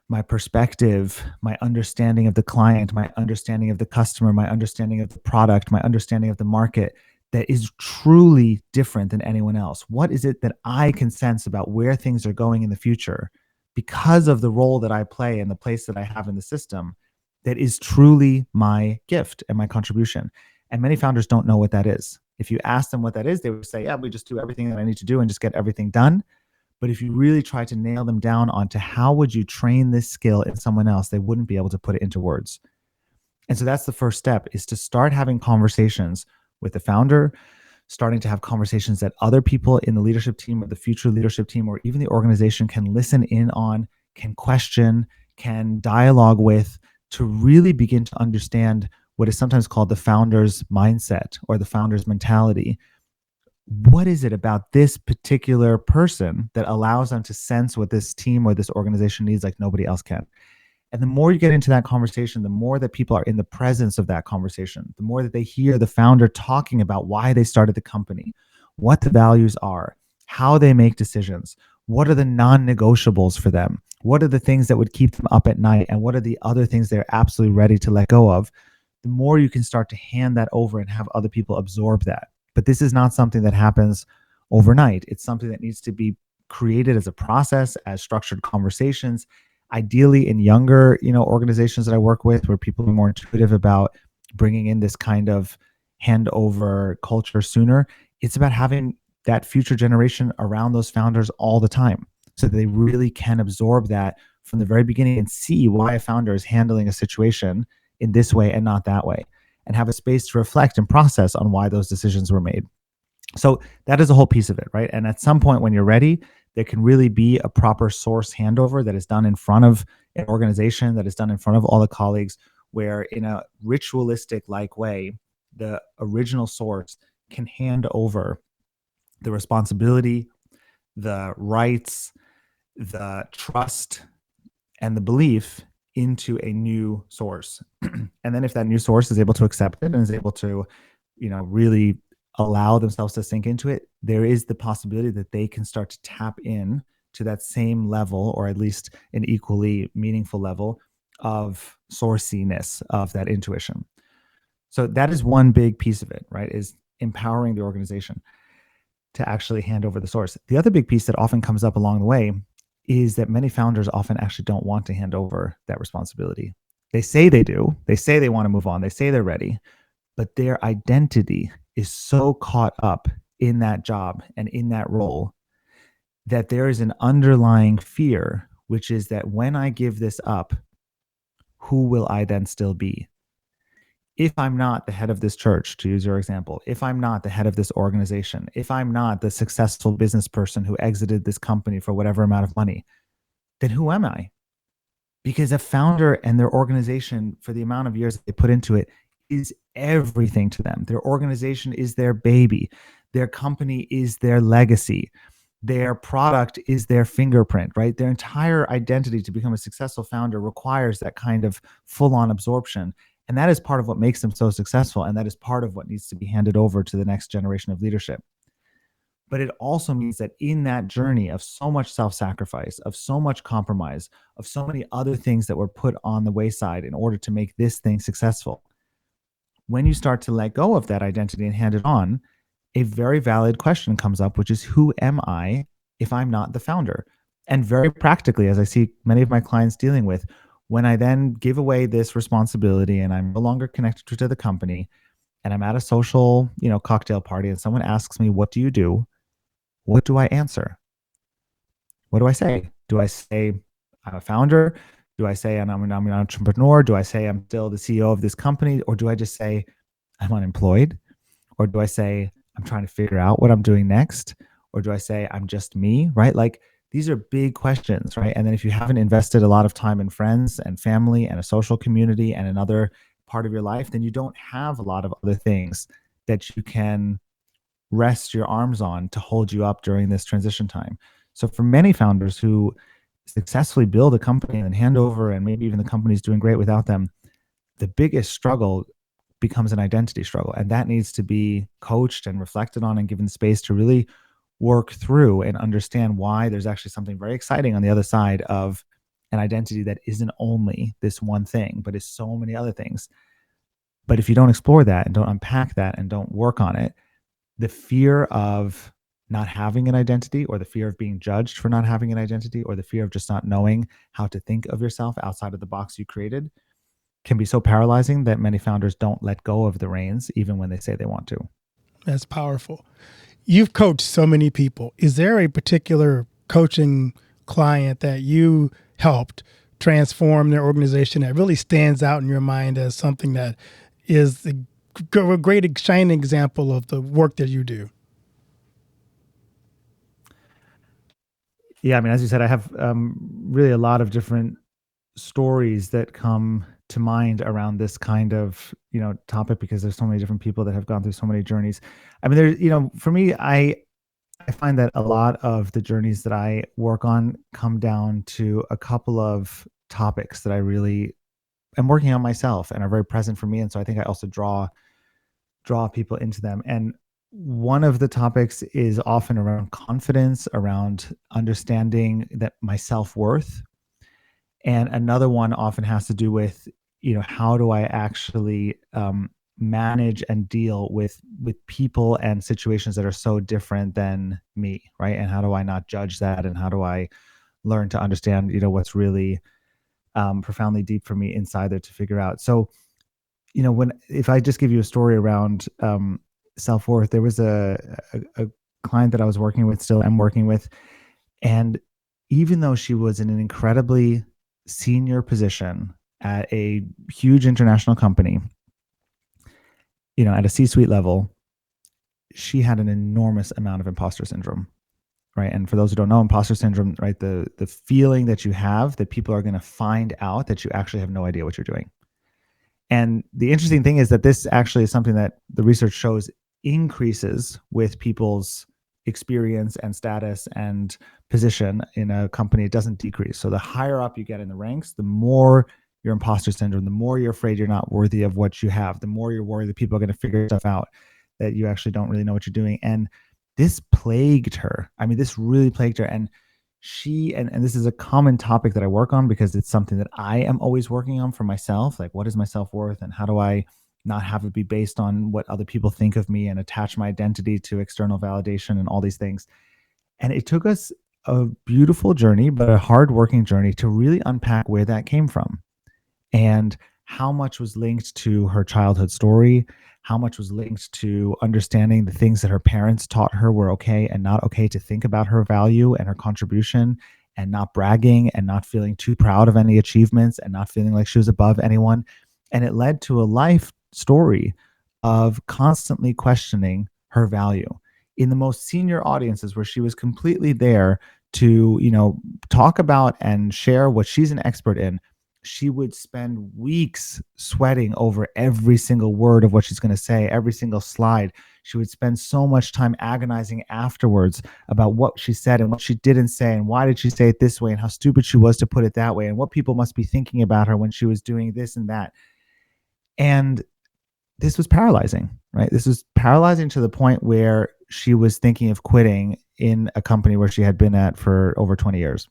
my perspective, my understanding of the client, my understanding of the customer, my understanding of the product, my understanding of the market that is truly different than anyone else? What is it that I can sense about where things are going in the future because of the role that I play and the place that I have in the system that is truly my gift and my contribution? And many founders don't know what that is. If you ask them what that is, they would say, yeah, we just do everything that I need to do and just get everything done. But if you really try to nail them down onto how would you train this skill in someone else, they wouldn't be able to put it into words. And so that's the first step, is to start having conversations with the founder, starting to have conversations that other people in the leadership team or the future leadership team or even the organization can listen in on, can question, can dialogue with, to really begin to understand what is sometimes called the founder's mindset or the founder's mentality. What is it about this particular person that allows them to sense what this team or this organization needs like nobody else can? And the more you get into that conversation, the more that people are in the presence of that conversation, the more that they hear the founder talking about why they started the company, what the values are, how they make decisions, what are the non-negotiables for them, what are the things that would keep them up at night, and what are the other things they're absolutely ready to let go of, the more you can start to hand that over and have other people absorb that. But this is not something that happens overnight. It's something that needs to be created as a process, as structured conversations, ideally in younger, organizations that I work with, where people are more intuitive about bringing in this kind of handover culture sooner. It's about having that future generation around those founders all the time, so that they really can absorb that from the very beginning and see why a founder is handling a situation in this way and not that way, and have a space to reflect and process on why those decisions were made. So that is a whole piece of it, right? And at some point when you're ready, there can really be a proper source handover that is done in front of an organization, that is done in front of all the colleagues, where in a ritualistic like way, the original source can hand over the responsibility, the rights, the trust, and the belief into a new source. And then if that new source is able to accept it and is able to, really allow themselves to sink into it, there is the possibility that they can start to tap in to that same level, or at least an equally meaningful level of sourciness of that intuition. So that is one big piece of it, right? Is empowering the organization to actually hand over the source. The other big piece that often comes up along the way is that many founders often actually don't want to hand over that responsibility. They say they do. They say they want to move on. They say they're ready, but their identity is so caught up in that job and in that role that there is an underlying fear, which is that when I give this up, who will I then still be? If I'm not the head of this church, to use your example, if I'm not the head of this organization, if I'm not the successful business person who exited this company for whatever amount of money, then who am I? Because a founder and their organization, for the amount of years that they put into it, is everything to them. Their organization is their baby. Their company is their legacy. Their product is their fingerprint, right? Their entire identity to become a successful founder requires that kind of full-on absorption. And that is part of what makes them so successful. And that is part of what needs to be handed over to the next generation of leadership. But it also means that in that journey of so much self-sacrifice, of so much compromise, of so many other things that were put on the wayside in order to make this thing successful, when you start to let go of that identity and hand it on, a very valid question comes up, which is, who am I if I'm not the founder? And very practically, as I see many of my clients dealing with, when I then give away this responsibility and I'm no longer connected to the company, and I'm at a social, cocktail party, and someone asks me, what do you do? What do I answer? What do I say? Do I say I'm a founder? Do I say I'm an entrepreneur? Do I say I'm still the CEO of this company? Or do I just say I'm unemployed? Or do I say I'm trying to figure out what I'm doing next? Or do I say I'm just me, right? Like, these are big questions, right? And then if you haven't invested a lot of time in friends and family and a social community and another part of your life, then you don't have a lot of other things that you can rest your arms on to hold you up during this transition time. So for many founders who successfully build a company and hand over, and maybe even the company's doing great without them, the biggest struggle becomes an identity struggle. And that needs to be coached and reflected on and given space to really work through and understand why there's actually something very exciting on the other side of an identity that isn't only this one thing, but is so many other things. But if you don't explore that and don't unpack that and don't work on it, the fear of not having an identity, or the fear of being judged for not having an identity, or the fear of just not knowing how to think of yourself outside of the box you created, can be so paralyzing that many founders don't let go of the reins, even when they say they want to. That's powerful. You've coached so many people. Is there a particular coaching client that you helped transform their organization that really stands out in your mind as something that is a great shining example of the work that you do? Yeah, I mean, as you said, I have really a lot of different stories that come to mind around this kind of topic, because there's so many different people that have gone through so many journeys. I mean, there's for me, I find that a lot of the journeys that I work on come down to a couple of topics that I really am working on myself and are very present for me, and so I think I also draw people into them. And one of the topics is often around confidence, around understanding that my self-worth. And another one often has to do with, how do I actually manage and deal with people and situations that are so different than me, right? And how do I not judge that? And how do I learn to understand, what's really profoundly deep for me inside there to figure out? So, if I just give you a story around self-worth, there was a client that I was working with, still am working with, and even though she was in an incredibly senior position at a huge international company, at a C-suite level, she had an enormous amount of imposter syndrome, right? And for those who don't know, imposter syndrome, right, the feeling that you have that people are going to find out that you actually have no idea what you're doing. And the interesting thing is that this actually is something that the research shows increases with people's experience and status and position in a company. It doesn't decrease. So the higher up you get in the ranks, the more your imposter syndrome, the more you're afraid you're not worthy of what you have, the more you're worried that people are going to figure stuff out, that you actually don't really know what you're doing. And this plagued her. I mean, this really plagued her. And and this is a common topic that I work on because it's something that I am always working on for myself. Like, what is my self-worth and how do I not have it be based on what other people think of me and attach my identity to external validation and all these things. And it took us a beautiful journey, but a hard-working journey to really unpack where that came from and how much was linked to her childhood story, how much was linked to understanding the things that her parents taught her were okay and not okay to think about her value and her contribution, and not bragging and not feeling too proud of any achievements and not feeling like she was above anyone. And it led to a life story of constantly questioning her value in the most senior audiences where she was completely there to, talk about and share what she's an expert in. She would spend weeks sweating over every single word of what she's going to say, every single slide. She would spend so much time agonizing afterwards about what she said and what she didn't say and why did she say it this way and how stupid she was to put it that way and what people must be thinking about her when she was doing this and that. And this was paralyzing, right? This was paralyzing to the point where she was thinking of quitting in a company where she had been at for over 20 years.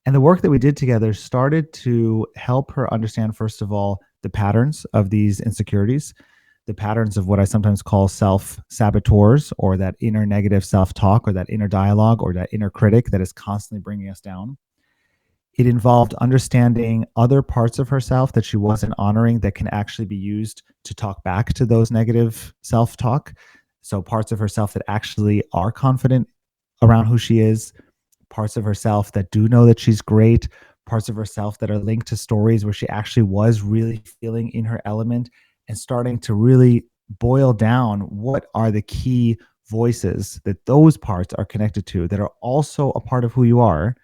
And the work that we did together started to help her understand, first of all, the patterns of these insecurities, the patterns of what I sometimes call self-saboteurs, or that inner negative self-talk, or that inner dialogue, or that inner critic that is constantly bringing us down. It involved understanding other parts of herself that she wasn't honoring that can actually be used to talk back to those negative self-talk. So parts of herself that actually are confident around who she is, parts of herself that do know that she's great, parts of herself that are linked to stories where she actually was really feeling in her element, and starting to really boil down what are the key voices that those parts are connected to that are also a part of who you are,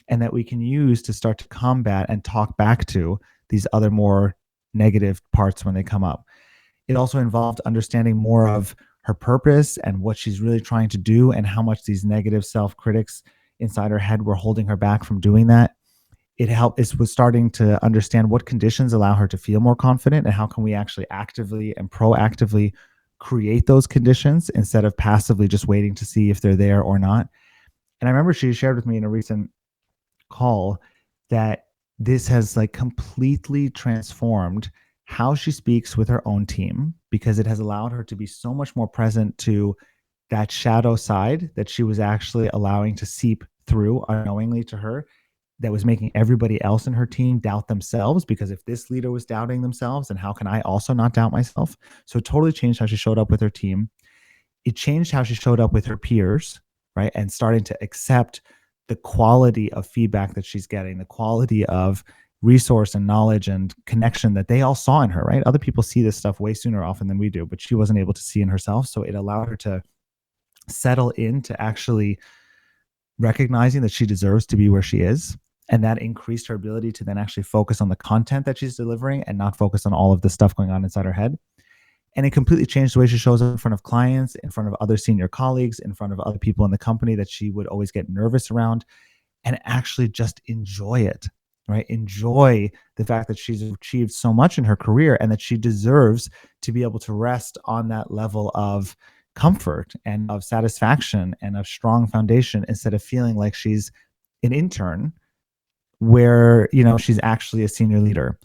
and that we can use to start to combat and talk back to these other more negative parts when they come up. It also involved understanding more of her purpose and what she's really trying to do and how much these negative self-critics inside her head were holding her back from doing that. It was starting to understand what conditions allow her to feel more confident and how can we actually actively and proactively create those conditions instead of passively just waiting to see if they're there or not. And I remember she shared with me in a recent call that this has like completely transformed how she speaks with her own team, because it has allowed her to be so much more present to that shadow side that she was actually allowing to seep through unknowingly to her, that was making everybody else in her team doubt themselves, because if this leader was doubting themselves, then how can I also not doubt myself? So it totally changed how she showed up with her team. It changed how she showed up with her peers, right? And starting to accept the quality of feedback that she's getting, the quality of resource and knowledge and connection that they all saw in her, right? Other people see this stuff way sooner often than we do, but she wasn't able to see in herself. So it allowed her to settle into actually recognizing that she deserves to be where she is. And that increased her ability to then actually focus on the content that she's delivering and not focus on all of the stuff going on inside her head. And it completely changed the way she shows up in front of clients, in front of other senior colleagues, in front of other people in the company that she would always get nervous around, and actually just enjoy it, right? Enjoy the fact that she's achieved so much in her career and that she deserves to be able to rest on that level of comfort and of satisfaction and of strong foundation, instead of feeling like she's an intern where, she's actually a senior leader.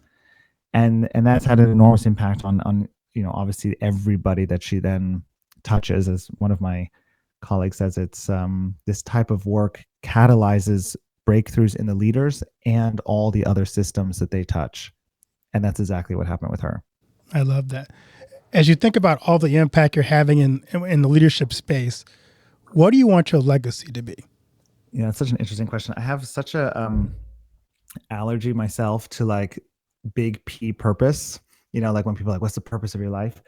And that's had an enormous impact on obviously everybody that she then touches. As one of my colleagues says, it's this type of work catalyzes breakthroughs in the leaders and all the other systems that they touch. And that's exactly what happened with her. I love that. As you think about all the impact you're having in the leadership space, what do you want your legacy to be? Yeah, that's such an interesting question. I have such a allergy myself to like big P purpose. Like when people are like, what's the purpose of your life?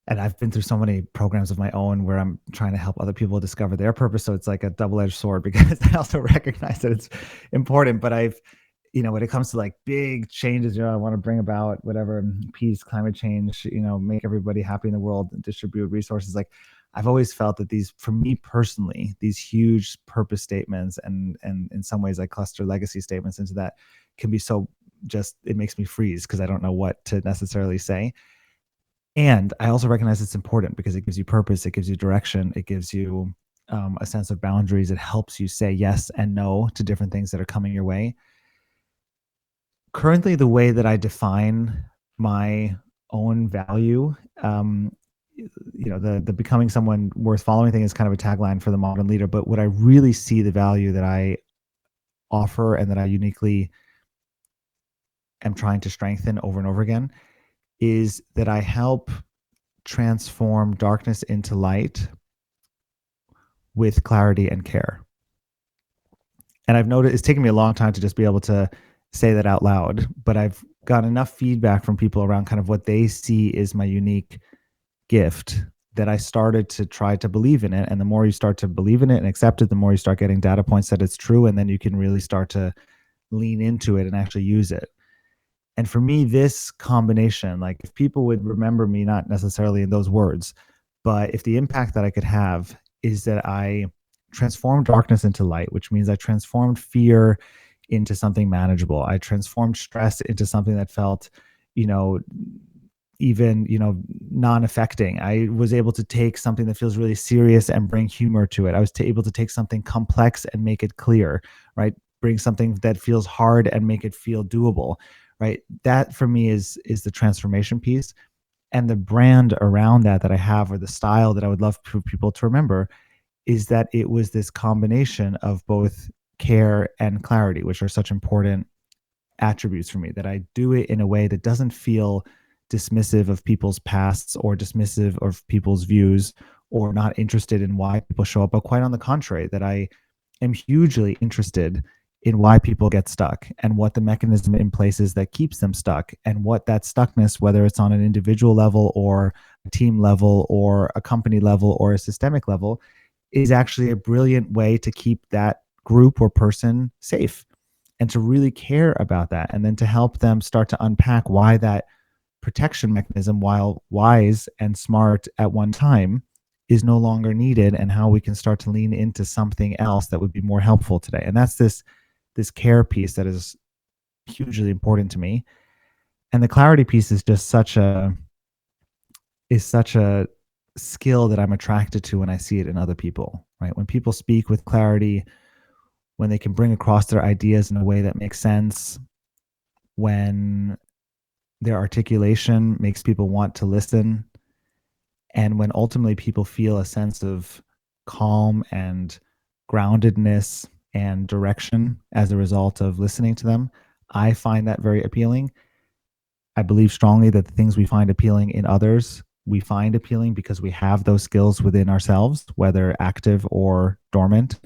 And I've been through so many programs of my own where I'm trying to help other people discover their purpose. So it's like a double-edged sword, because I also recognize that it's important. But when it comes to like big changes, I want to bring about whatever, peace, climate change, make everybody happy in the world, distribute resources. Like I've always felt that these, for me personally, these huge purpose statements and in some ways I cluster legacy statements into that, can be so it makes me freeze because I don't know what to necessarily say. And I also recognize it's important because it gives you purpose, it gives you direction, it gives you a sense of boundaries. It helps you say yes and no to different things that are coming your way. Currently, the way that I define my own value, the becoming someone worth following thing is kind of a tagline for the modern leader. But what I really see the value that I offer and that I uniquely am trying to strengthen over and over again is that I help transform darkness into light with clarity and care. And I've noticed it's taken me a long time to just be able to say that out loud, but I've gotten enough feedback from people around kind of what they see is my unique gift that I started to try to believe in it. And the more you start to believe in it and accept it, the more you start getting data points that it's true. And then you can really start to lean into it and actually use it. And for me, this combination, like if people would remember me, not necessarily in those words, but if the impact that I could have is that I transformed darkness into light, which means I transformed fear into something manageable. I transformed stress into something that felt, even, non-affecting. I was able to take something that feels really serious and bring humor to it. I was able to take something complex and make it clear, right? Bring something that feels hard and make it feel doable. Right. That for me is the transformation piece, and the brand around that I have, or the style that I would love for people to remember, is that it was this combination of both care and clarity, which are such important attributes for me, that I do it in a way that doesn't feel dismissive of people's pasts or dismissive of people's views or not interested in why people show up, but quite on the contrary, that I am hugely interested in why people get stuck and what the mechanism in place is that keeps them stuck, and what that stuckness, whether it's on an individual level or a team level or a company level or a systemic level, is actually a brilliant way to keep that group or person safe, and to really care about that, and then to help them start to unpack why that protection mechanism, while wise and smart at one time, is no longer needed, and how we can start to lean into something else that would be more helpful today. And that's this care piece that is hugely important to me. And the clarity piece is just such a skill that I'm attracted to when I see it in other people, right? When people speak with clarity, when they can bring across their ideas in a way that makes sense, when their articulation makes people want to listen, and when ultimately people feel a sense of calm and groundedness and direction as a result of listening to them, I find that very appealing. I believe strongly that the things we find appealing in others, we find appealing because we have those skills within ourselves, whether active or dormant.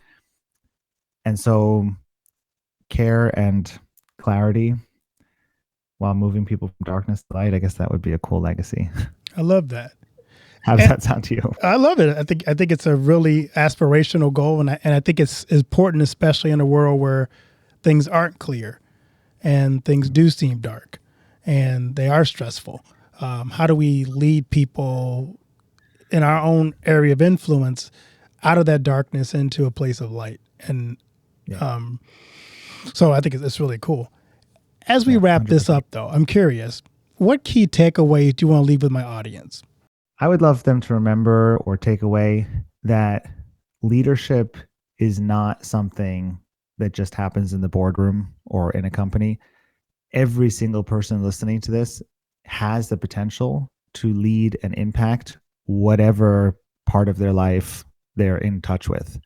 And so care and clarity while moving people from darkness to light, I guess that would be a cool legacy. I love that. How does that sound to you? I love it. I think it's a really aspirational goal, and I think it's important, especially in a world where things aren't clear and things do seem dark and they are stressful. How do we lead people in our own area of influence out of that darkness into a place of light? And so I think it's really cool. As we wrap 100%. This up, though, I'm curious, what key takeaways do you want to leave with my audience? I would love them to remember or take away that leadership is not something that just happens in the boardroom or in a company. every single person listening to this has the potential to lead and impact whatever part of their life they're in touch with.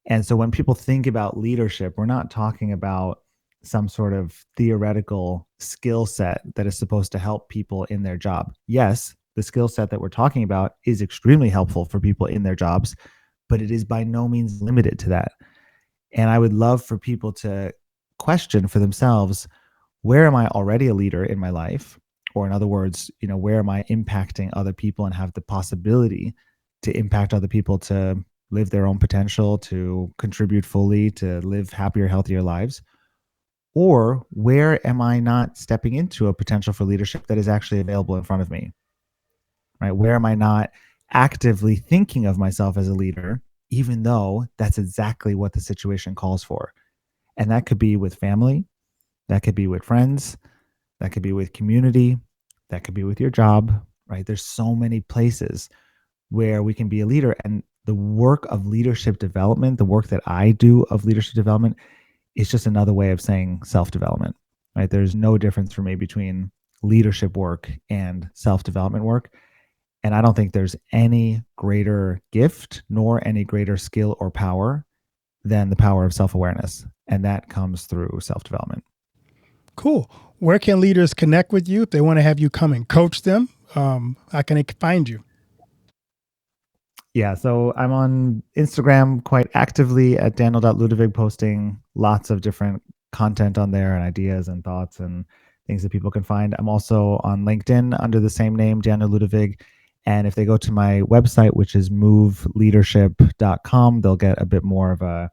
And so when people think about leadership, we're not talking about some sort of theoretical skill set that is supposed to help people in their job. Yes, the skill set that we're talking about is extremely helpful for people in their jobs, but it is by no means limited to that. And I would love for people to question for themselves, where am I already a leader in my life? Or in other words, where am I impacting other people and have the possibility to impact other people to live their own potential, to contribute fully, to live happier, healthier lives? Or where am I not stepping into a potential for leadership that is actually available in front of me? Right? Where am I not actively thinking of myself as a leader, even though that's exactly what the situation calls for? And that could be with family, that could be with friends, that could be with community, that could be with your job, right? There's so many places where we can be a leader. And the work of leadership development, the work that I do of leadership development, is just another way of saying self-development, right? There's no difference for me between leadership work and self-development work. And I don't think there's any greater gift nor any greater skill or power than the power of self-awareness. And that comes through self-development. Cool. Where can leaders connect with you if they want to have you come and coach them? How can they find you? Yeah, so I'm on Instagram quite actively at daniel.ludevig, posting lots of different content on there and ideas and thoughts and things that people can find. I'm also on LinkedIn under the same name, Daniel Ludevig. And if they go to my website, which is moveleadership.com, they'll get a bit more of a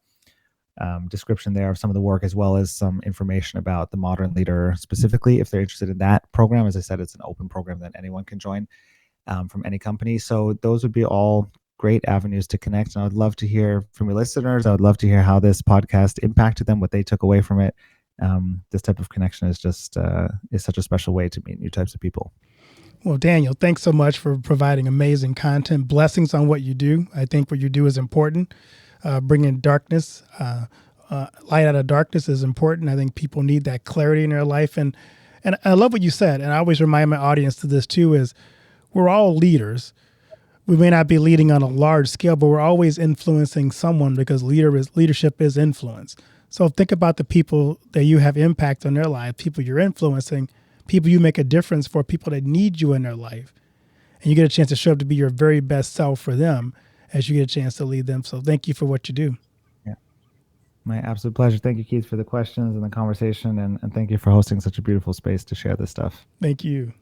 description there of some of the work, as well as some information about the Modern Leader specifically, if they're interested in that program. As I said, it's an open program that anyone can join from any company. So those would be all great avenues to connect. And I would love to hear from your listeners. I would love to hear how this podcast impacted them, what they took away from it. This type of connection is just is such a special way to meet new types of people. Well, Daniel, thanks so much for providing amazing content. Blessings on what you do. I think what you do is important. Bringing darkness, light out of darkness is important. I think people need that clarity in their life. And I love what you said. And I always remind my audience to this too, is we're all leaders. We may not be leading on a large scale, but we're always influencing someone, because leadership is influence. So think about the people that you have impact on their life, people you're influencing, people you make a difference for, people that need you in their life. And you get a chance to show up to be your very best self for them as you get a chance to lead them. So thank you for what you do. Yeah, my absolute pleasure. Thank you, Keith, for the questions and the conversation. And thank you for hosting such a beautiful space to share this stuff. Thank you.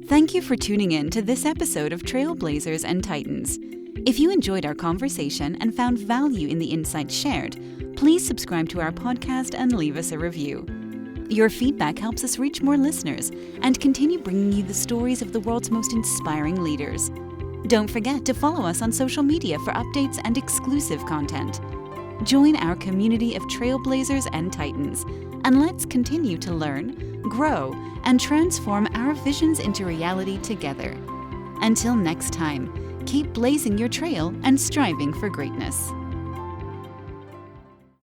Thank you for tuning in to this episode of Trailblazers and Titans. If you enjoyed our conversation and found value in the insights shared, please subscribe to our podcast and leave us a review. Your feedback helps us reach more listeners and continue bringing you the stories of the world's most inspiring leaders. Don't forget to follow us on social media for updates and exclusive content. Join our community of Trailblazers and Titans, and let's continue to learn, grow, and transform our visions into reality together. Until next time, keep blazing your trail and striving for greatness.